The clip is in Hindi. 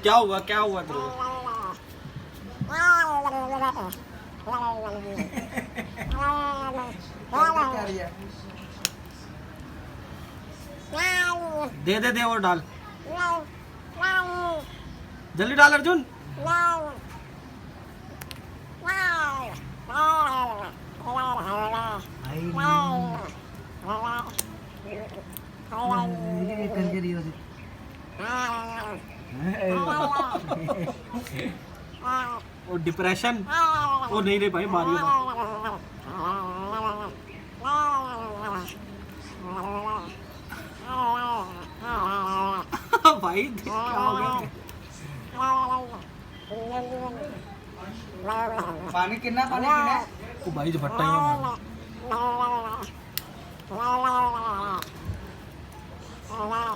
क्या हुआ तेरे को? दे और डाल, जल्दी डाल अर्जुन। वो डिप्रेशन, वो नहीं रे भाई, मारियो भाई क्या हो गया? पानी कितना पानी पीना है? ओ भाई जो भट्टा ही ना मार।